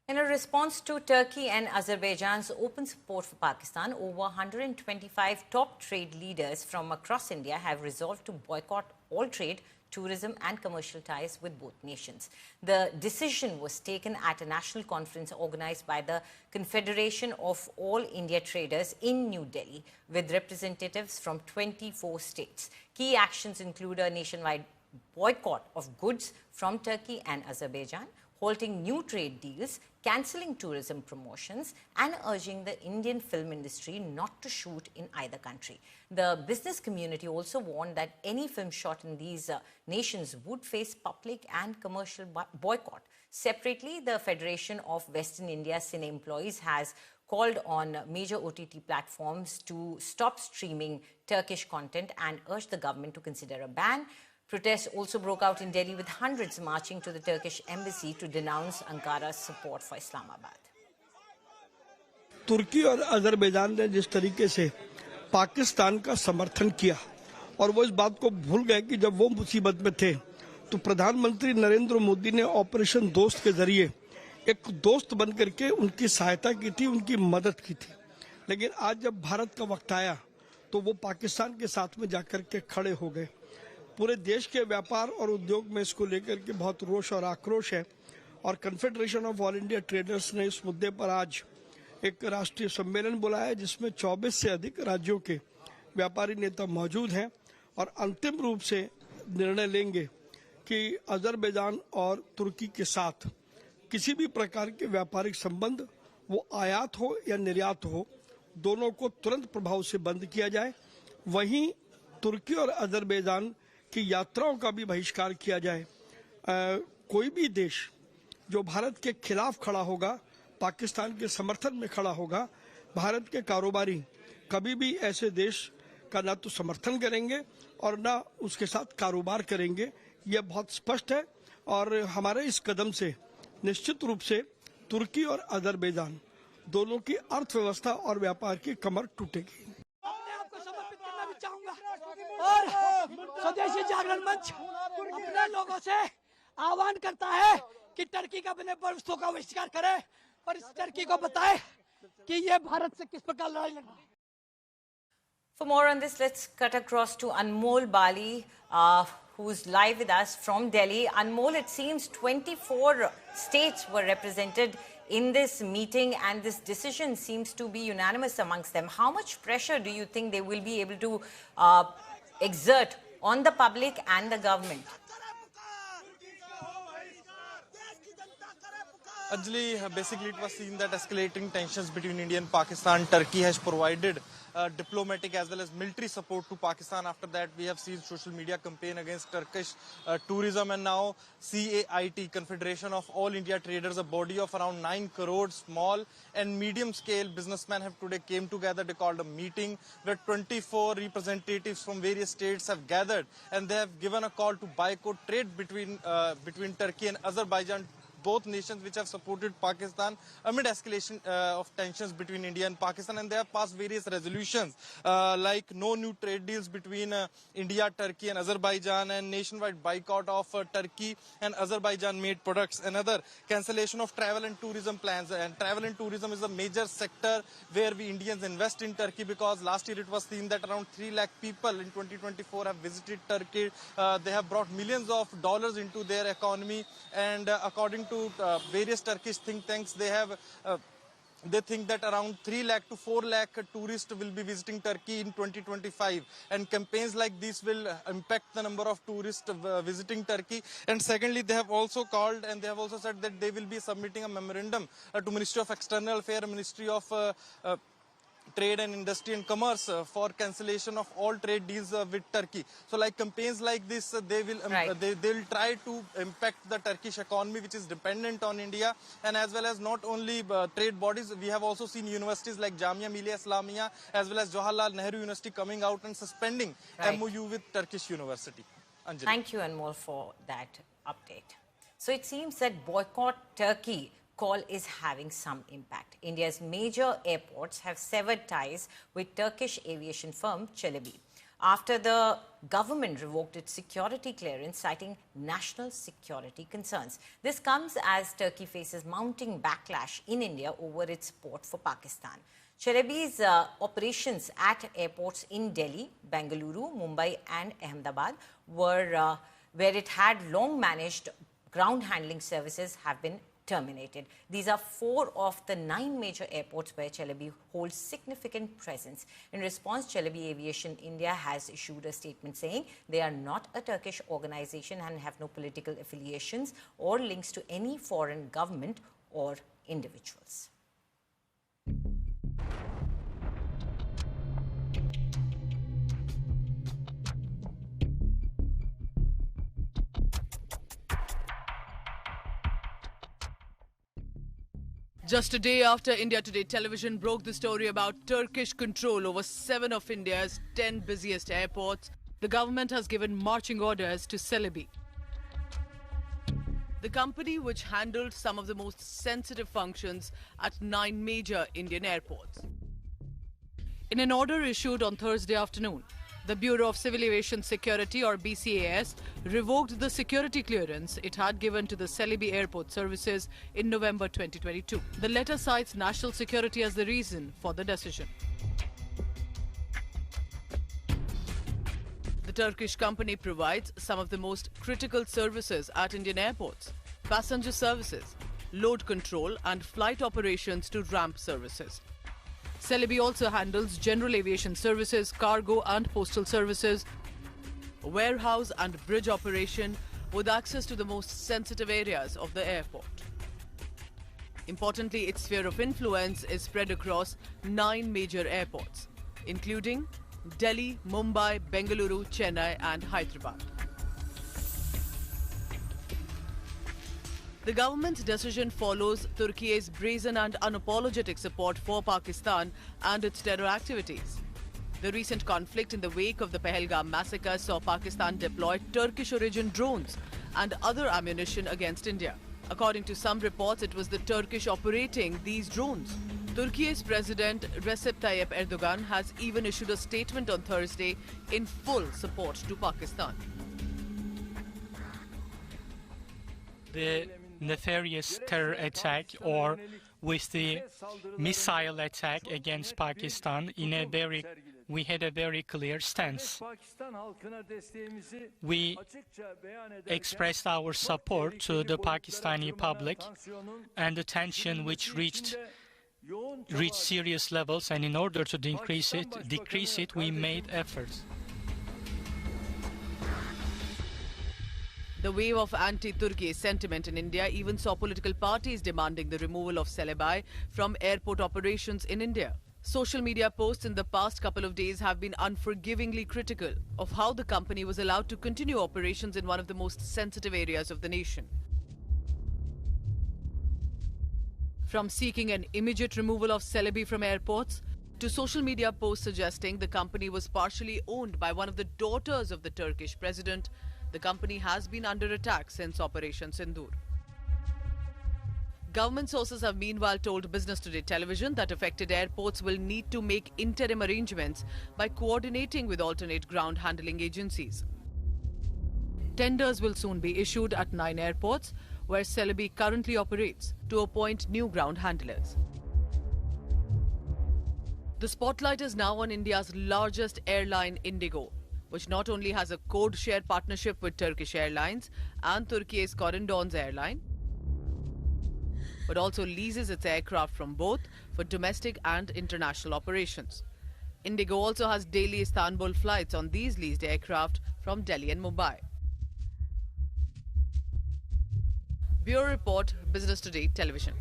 In a response to Turkey and Azerbaijan's open support for Pakistan, over 125 top trade leaders from across India have resolved to boycott all trade, tourism and commercial ties with both nations. The decision was taken at a national conference organized by the Confederation of All India Traders in New Delhi, with representatives from 24 states. Key actions include a nationwide boycott of goods from Turkey and Azerbaijan, halting new trade deals, cancelling tourism promotions, and urging the Indian film industry not to shoot in either country. The business community also warned that any film shot in these nations would face public and commercial boycott. Separately, the Federation of Western India Cine Employees has called on major OTT platforms to stop streaming Turkish content and urged the government to consider a ban. Protests also broke out in Delhi, with hundreds marching to the Turkish embassy to denounce Ankara's support for Islamabad. तुर्की और Azerbaijan ने जिस तरीके से पाकिस्तान का समर्थन किया और वो इस बात को भूल गए कि जब वो मुसीबत में थे तो प्रधानमंत्री नरेंद्र मोदी ने ऑपरेशन दोस्त के जरिए एक दोस्त बन करके उनकी सहायता की थी, उनकी मदद की थी। लेकिन आज जब भारत का वक्त आया तो वो पाकिस्तान के साथ में जाकर के खड़े हो गए। पूरे देश के व्यापार और उद्योग में इसको लेकर के बहुत रोष और आक्रोश है और confederation of all India traders ने इस मुद्दे पर आज एक राष्ट्रीय सम्मेलन बुलाया है, जिसमें 24 से अधिक राज्यों के व्यापारी नेता मौजूद हैं और अंतिम रूप से निर्णय लेंगे कि अजरबैजान और तुर्की के साथ किसी भी प्रकार के व्यापारिक संबंध, वो आयात हो या निर्यात हो, दोनों को तुरंत प्रभाव से बंद किया जाए। वहीं तुर्की और अजरबैजान की यात्राओं का भी बहिष्कार किया जाए। कोई भी देश जो भारत के खिलाफ खड़ा होगा, पाकिस्तान के समर्थन में खड़ा होगा, भारत के कारोबारी कभी भी ऐसे देश का ना तो समर्थन करेंगे और ना उसके साथ कारोबार करेंगे। यह बहुत स्पष्ट है और हमारे इस कदम से निश्चित रूप से तुर्की और अजरबैजान दोनों की अर्थव्यवस्था और व्यापार की कमर टूटेगी। और स्वदेशी जागरण मंच अपने लोगों से आह्वान करता है कि टर्की का बने वस्तुओं का बहिष्कार करे और इस टर्की को बताए कि ये भारत से किस प्रकार लड़ाई लड़ना है। For more on this, let's cut across to Anmol Bali, who's live with us from Delhi. Anmol, it seems 24 states were represented in this meeting and this decision seems to be unanimous amongst them. How much pressure do you think they will be able to exert on the public and the government? Anjali, basically it was seen that escalating tensions between India and Pakistan, Turkey has provided diplomatic as well as military support to Pakistan. After that, we have seen social media campaign against Turkish tourism, and now CAIT, Confederation of All India Traders, a body of around 9 crore small and medium scale businessmen have today came together. They called a meeting where 24 representatives from various states have gathered, and they have given a call to boycott trade between Turkey and Azerbaijan, both nations which have supported Pakistan amid escalation of tensions between India and Pakistan, and they have passed various resolutions like no new trade deals between India, Turkey and Azerbaijan, and nationwide boycott of Turkey and Azerbaijan made products, another cancellation of travel and tourism plans. And travel and tourism is a major sector where we Indians invest in Turkey, because last year it was seen that around 3 lakh people in 2024 have visited Turkey. They have brought millions of dollars into their economy, and according to various Turkish think tanks, they think that around 3 lakh to 4 lakh tourists will be visiting Turkey in 2025, and campaigns like this will impact the number of tourists visiting Turkey. And secondly, they have also called and they have also said that they will be submitting a memorandum to Ministry of External Affairs, Ministry of Trade and Industry and Commerce for cancellation of all trade deals with Turkey. So like campaigns like this, they will try to impact the Turkish economy, which is dependent on India, and as well as not only trade bodies. We have also seen universities like Jamia Millia Islamia as well as Jawaharlal Nehru University coming out and suspending MOU with Turkish University. Anjali. Thank you, Anmol, for that update. So it seems that boycott Turkey call is having some impact. India's major airports have severed ties with Turkish aviation firm Çelebi. after the government revoked its security clearance, citing national security concerns. This comes as Turkey faces mounting backlash in India over its support for Pakistan. Celebi's operations at airports in Delhi, Bengaluru, Mumbai and Ahmedabad were where it had long managed ground handling services have been terminated. These are 4 of the 9 major airports where Celebi holds significant presence. In response, Celebi Aviation India has issued a statement saying they are not a Turkish organization and have no political affiliations or links to any foreign government or individuals. Just a day after India Today television broke the story about Turkish control over 7 of India's 10 busiest airports, the government has given marching orders to Celebi. The company, which handled some of the most sensitive functions at 9 major Indian airports. In an order issued on Thursday afternoon, the Bureau of Civil Aviation Security, or BCAS, revoked the security clearance it had given to the Celebi Airport services in November 2022. The letter cites national security as the reason for the decision. The Turkish company provides some of the most critical services at Indian airports: passenger services, load control and flight operations to ramp services. Celebi also handles general aviation services, cargo and postal services, warehouse and bridge operation with access to the most sensitive areas of the airport. Importantly, its sphere of influence is spread across 9 major airports, including Delhi, Mumbai, Bengaluru, Chennai and Hyderabad. The government's decision follows Turkey's brazen and unapologetic support for Pakistan and its terror activities. The recent conflict in the wake of the Pahalgam massacre saw Pakistan deploy Turkish-origin drones and other ammunition against India. According to some reports, it was the Turkish operating these drones. Turkey's President Recep Tayyip Erdogan has even issued a statement on Thursday in full support to Pakistan. The nefarious terror attack, or with the missile attack against Pakistan, we had a very clear stance. We expressed our support to the Pakistani public and the tension which reached serious levels, and in order to decrease it, we made efforts. The wave of anti-Turkey sentiment in India even saw political parties demanding the removal of Celebi from airport operations in India. Social media posts in the past couple of days have been unforgivingly critical of how the company was allowed to continue operations in one of the most sensitive areas of the nation. From seeking an immediate removal of Celebi from airports, to social media posts suggesting the company was partially owned by one of the daughters of the Turkish president, the company has been under attack since Operation Sindoor. Government sources have meanwhile told Business Today television that affected airports will need to make interim arrangements by coordinating with alternate ground handling agencies. Tenders will soon be issued at 9 airports where Celebi currently operates to appoint new ground handlers. The spotlight is now on India's largest airline, Indigo, which not only has a code-share partnership with Turkish Airlines and Turkey's Corendons airline, but also leases its aircraft from both for domestic and international operations. Indigo also has daily Istanbul flights on these leased aircraft from Delhi and Mumbai. Bureau Report, Business Today Television.